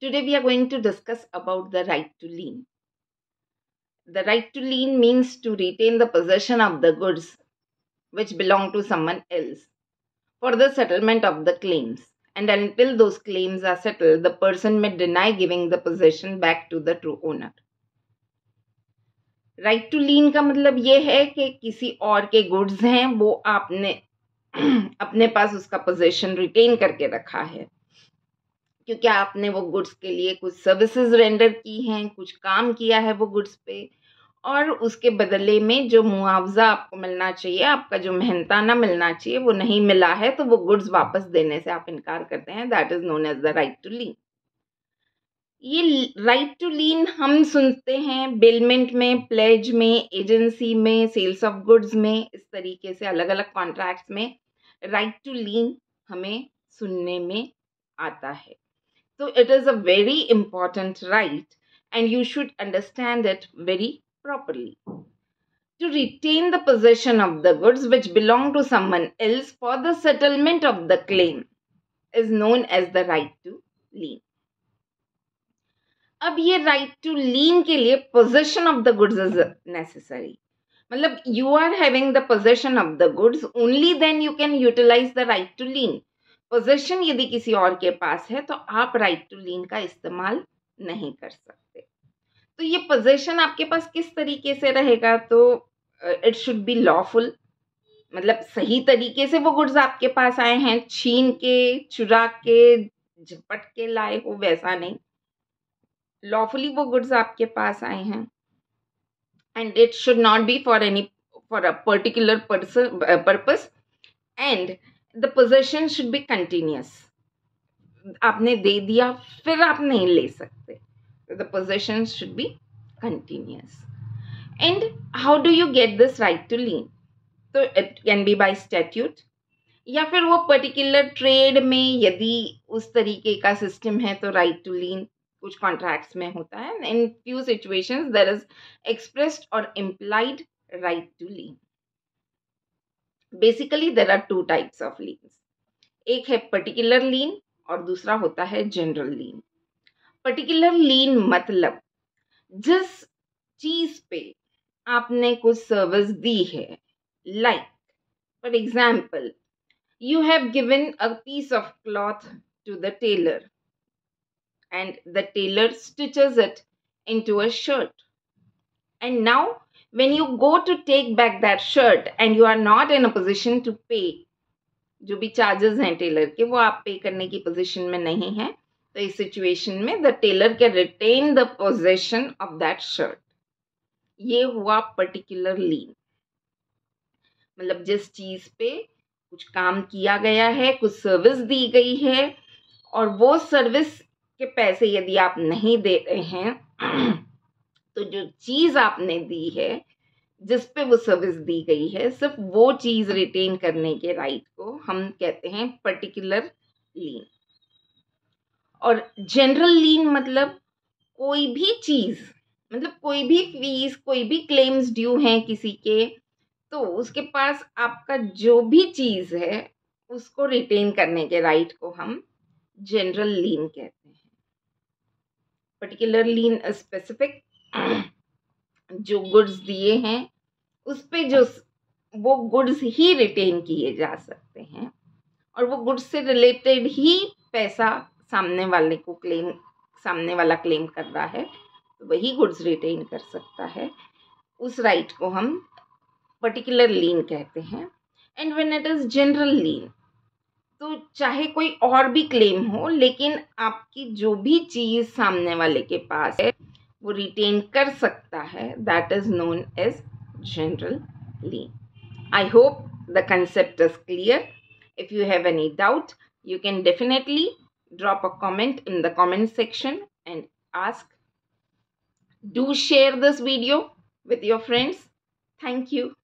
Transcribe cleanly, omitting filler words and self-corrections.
Today we are going to discuss about the right to lien. The right to lien means to retain the possession of the goods which belong to someone else for the settlement of the claims. And until those claims are settled, the person may deny giving the possession back to the true owner. Right to lien का मतलब ये है कि किसी और के goods हैं, वो आपने अपने पास उसका पोजेशन रिटेन करके रखा है क्योंकि आपने वो गुड्स के लिए कुछ सर्विसेज रेंडर की हैं, कुछ काम किया है वो गुड्स पे, और उसके बदले में जो मुआवजा आपको मिलना चाहिए, आपका जो मेहनताना मिलना चाहिए, वो नहीं मिला है, तो वो गुड्स वापस देने से आप इनकार करते हैं. That is known as the right to lien. ये राइट टू लीन हम सुनते हैं बेलमेंट में, प्लेज में, एजेंसी में, सेल्स ऑफ गुड्स में, इस तरीके से अलग अलग कॉन्ट्रैक्ट्स में राइट टू लीन हमें सुनने में आता है. So it is a very important right and you should understand it very properly. To retain the possession of the goods which belong to someone else for the settlement of the claim is known as the right to lien. अब ये right to lien के लिए possession of the goods is necessary. मतलब you are having the possession of the goods, only then you can utilize the right to lien. Possession यदि किसी और के पास है तो आप राइट टू लीन का इस्तेमाल नहीं कर सकते. तो ये पोजेशन आपके पास किस तरीके से रहेगा, तो इट शुड बी लॉफुल, मतलब सही तरीके से वो गुड्स आपके पास आए हैं, छीन के, चुरा के, झपट के लाए हो, वैसा नहीं. लॉफुली वो गुड्स आपके पास आए हैं and it should not be for a particular purpose and the possession should be continuous. आपने दे दिया फिर आप नहीं ले सकते. The possession should be continuous. And how do you get this right to lien? तो it can be by statute या फिर वो पर्टिकुलर ट्रेड में यदि उस तरीके का सिस्टम है तो राइट टू लीन कुछ कॉन्ट्रैक्ट्स में होता है. In few situations there is expressed और implied right to lien. Basically there are two types of liens. एक है पर्टिकुलर लीन और दूसरा होता है जनरल लीन. पर्टिकुलर लीन मतलब जिस चीज पे आपने कुछ सर्विस दी है, like for example you have given a piece of cloth to the tailor and the tailor stitches it into a shirt and now when you go to take back that shirt and you are not in a position to pay, जो भी charges हैं Taylor के वो आप पे करने की position में नहीं है, तो इस सिचुएशन में the tailor can retain the possession of that shirt. ये हुआ पर्टिकुलर लीन. मतलब जिस चीज पे कुछ काम किया गया है, कुछ सर्विस दी गई है और वो सर्विस के पैसे यदि आप नहीं दे रहे हैं तो जो चीज आपने दी है, जिस पे वो सर्विस दी गई है, सिर्फ वो चीज रिटेन करने के राइट को हम कहते हैं पर्टिकुलर लीन. और जनरल लीन मतलब कोई भी चीज, मतलब कोई भी फीस, कोई भी क्लेम्स ड्यू हैं किसी के, तो उसके पास आपका जो भी चीज है उसको रिटेन करने के राइट को हम जनरल लीन कहते हैं. पर्टिकुलर लीन स्पेसिफिक, जो गुड्स दिए हैं उस पे जो वो गुड्स ही रिटेन किए जा सकते हैं और वो गुड्स से रिलेटेड ही पैसा सामने वाला क्लेम कर रहा है तो वही गुड्स रिटेन कर सकता है. उस राइट को हम पर्टिकुलर लीन कहते हैं. And when it is general lien, तो चाहे कोई और भी क्लेम हो, लेकिन आपकी जो भी चीज सामने वाले के पास है वो रिटेन कर सकता है. That is known as general lien. I hope the concept is clear. If you have any doubt, you can definitely drop a comment in the comment section and ask. Do share this video with your friends. Thank you.